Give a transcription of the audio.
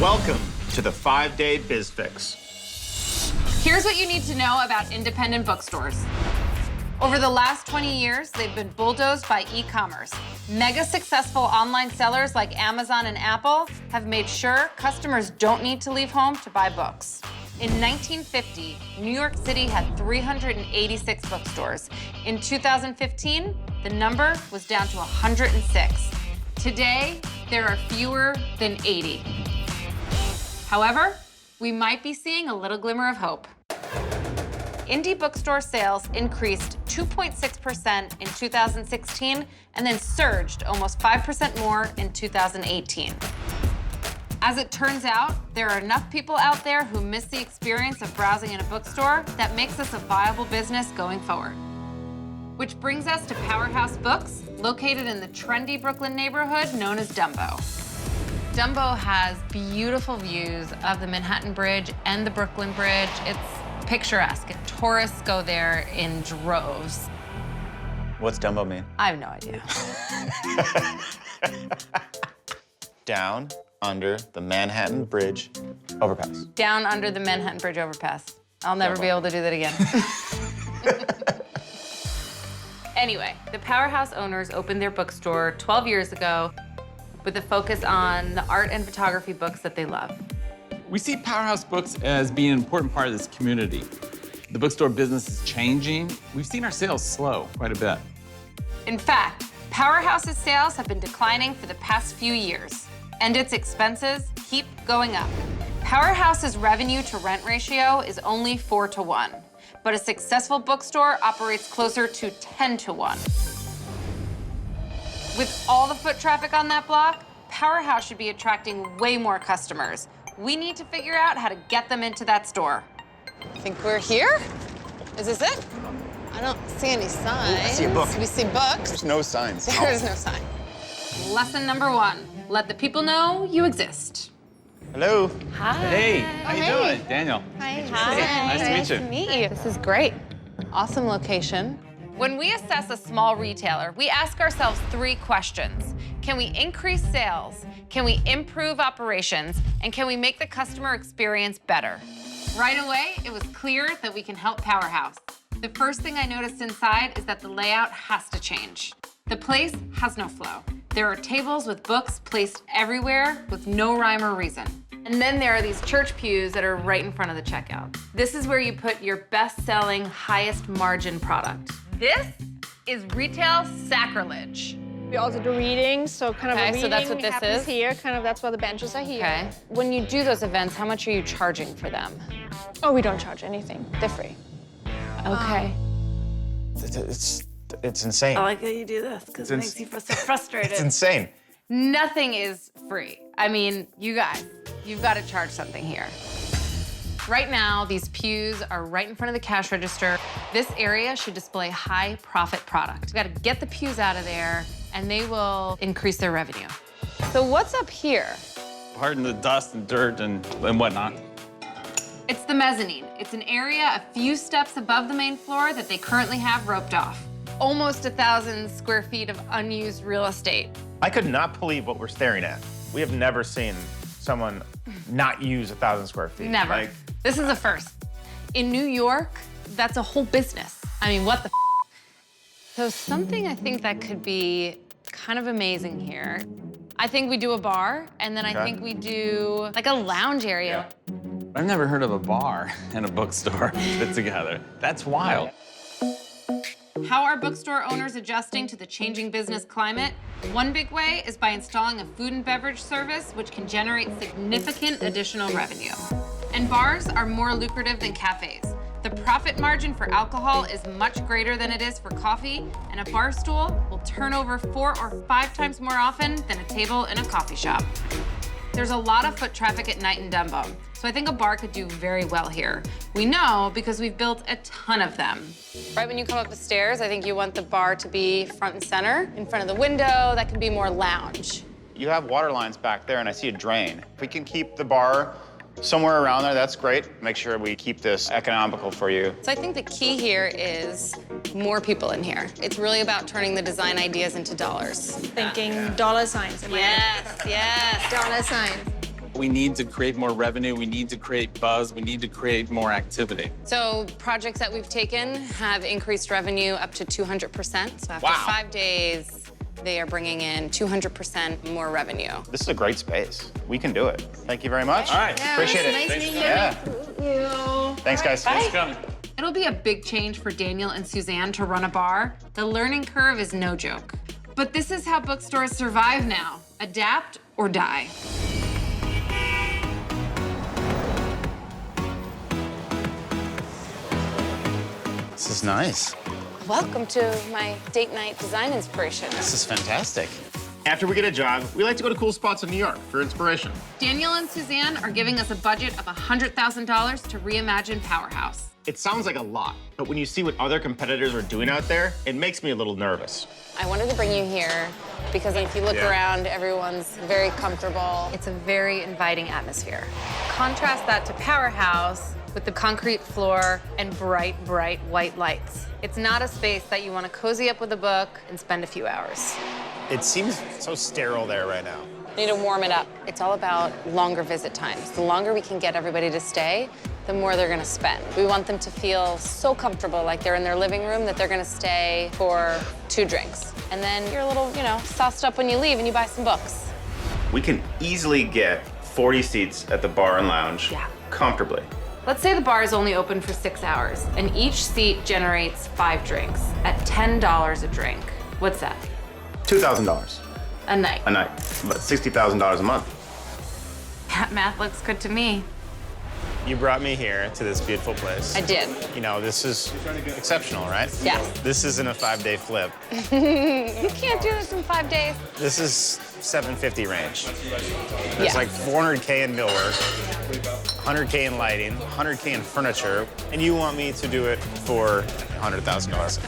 Welcome to the 5-Day Biz Fix. Here's what you need to know about independent bookstores. Over the last 20 years, they've been bulldozed by e-commerce. Mega successful online sellers like Amazon and Apple have made sure customers don't need to leave home to buy books. In 1950, New York City had 386 bookstores. In 2015, the number was down to 106. Today, there are fewer than 80. However, we might be seeing a little glimmer of hope. Indie bookstore sales increased 2.6% in 2016 and then surged almost 5% more in 2018. As it turns out, there are enough people out there who miss the experience of browsing in a bookstore that makes us a viable business going forward. Which brings us to Powerhouse Books, located in the trendy Brooklyn neighborhood known as Dumbo. Dumbo has beautiful views of the Manhattan Bridge and the Brooklyn Bridge. It's picturesque. Tourists go there in droves. What's Dumbo mean? I have no idea. Down under the Manhattan Bridge overpass. Down under the Manhattan Bridge overpass. I'll never be able to do that again. Anyway, the Powerhouse owners opened their bookstore 12 years ago with a focus on the art and photography books that they love. We see Powerhouse Books as being an important part of this community. The bookstore business is changing. We've seen our sales slow quite a bit. In fact, Powerhouse's sales have been declining for the past few years, and its expenses keep going up. Powerhouse's revenue to rent ratio is only 4-to-1, but a successful bookstore operates closer to 10-to-1. With all the foot traffic on that block, Powerhouse should be attracting way more customers. We need to figure out how to get them into that store. I think we're here. Is this it? I don't see any signs. I see a book. We see books. There's no signs. There is no sign. Lesson number 1, let the people know you exist. Hello. Hi. Hey, how you doing? Daniel. Hi. Nice to meet you. To meet you. This is great. Awesome location. When we assess a small retailer, we ask ourselves 3 questions. Can we increase sales? Can we improve operations? And can we make the customer experience better? Right away, it was clear that we can help Powerhouse. The first thing I noticed inside is that the layout has to change. The place has no flow. There are tables with books placed everywhere with no rhyme or reason. And then there are these church pews that are right in front of the checkout. This is where you put your best-selling, highest margin product. This is retail sacrilege. We also do readings, so kind of a Okay, reading so that's what this happens is? here. Kind of that's why the benches are here. Okay. When you do those events, how much are you charging for them? Oh, we don't charge anything. They're free. Okay. It's insane. I like that you do this because it makes you feel so frustrated. It's insane. Nothing is free. I mean, you guys, you've got to charge something here. Right now, these pews are right in front of the cash register. This area should display high profit product. We've got to get the pews out of there, and they will increase their revenue. So what's up here? Pardon the dust and dirt and whatnot. It's the mezzanine. It's an area a few steps above the main floor that they currently have roped off. Almost 1,000 square feet of unused real estate. I could not believe what we're staring at. We have never seen someone not use 1,000 square feet. Never. Like, This is a first. In New York, that's a whole business. I mean, what the So something I think that could be kind of amazing here. I think we do a bar, and then I Okay. think we do like a lounge area. I've never heard of a bar and a bookstore put together. That's wild. How are bookstore owners adjusting to the changing business climate? One big way is by installing a food and beverage service, which can generate significant additional revenue. And bars are more lucrative than cafes. The profit margin for alcohol is much greater than it is for coffee, and a bar stool will turn over 4 or 5 times more often than a table in a coffee shop. There's a lot of foot traffic at night in Dumbo, so I think a bar could do very well here. We know because we've built a ton of them. Right when you come up the stairs, I think you want the bar to be front and center, in front of the window. That can be more lounge. you have water lines back there, and I see a drain. If we can keep the bar somewhere around there, that's great. Make sure we keep this economical for you. So I think the key here is more people in here. It's really about turning the design ideas into dollars. Thinking dollar signs in my head. Yes, yes. Dollar signs. We need to create more revenue. We need to create buzz. We need to create more activity. So projects that we've taken have increased revenue up to 200%. So after Wow. 5 days, they are bringing in 200% more revenue. This is a great space. We can do it. Thank you very much. All right. Yeah, Appreciate it. nice meeting you. Yeah. You. Thanks, guys. Thanks for coming. It'll be a big change for Daniel and Suzanne to run a bar. The learning curve is no joke. But this is how bookstores survive now. Adapt or die. This is nice. Welcome to my date night design inspiration. This is fantastic. After we get a job, we like to go to cool spots in New York for inspiration. Daniel and Suzanne are giving us a budget of $100,000 to reimagine Powerhouse. It sounds like a lot, but when you see what other competitors are doing out there, it makes me a little nervous. I wanted to bring you here because if you look around, everyone's very comfortable. It's a very inviting atmosphere. Contrast that to Powerhouse with the concrete floor and bright, bright white lights. It's not a space that you want to cozy up with a book and spend a few hours. It seems so sterile there right now. You need to warm it up. It's all about longer visit times. The longer we can get everybody to stay, the more they're gonna spend. We want them to feel so comfortable, like they're in their living room, that they're gonna stay for 2 drinks. And then you're a little, sauced up when you leave and you buy some books. We can easily get 40 seats at the bar and lounge comfortably. Let's say the bar is only open for 6 hours, and each seat generates 5 drinks at $10 a drink. What's that? $2,000 A night. a night, about $60,000 a month. That math looks good to me. You brought me here to this beautiful place. I did. This is exceptional, right? Yes. This isn't a 5-day flip. You can't do this in 5 days. This is 750 range. Yes. There's like 400K in millwork, 100K in lighting, 100K in furniture, and you want me to do it for $100,000.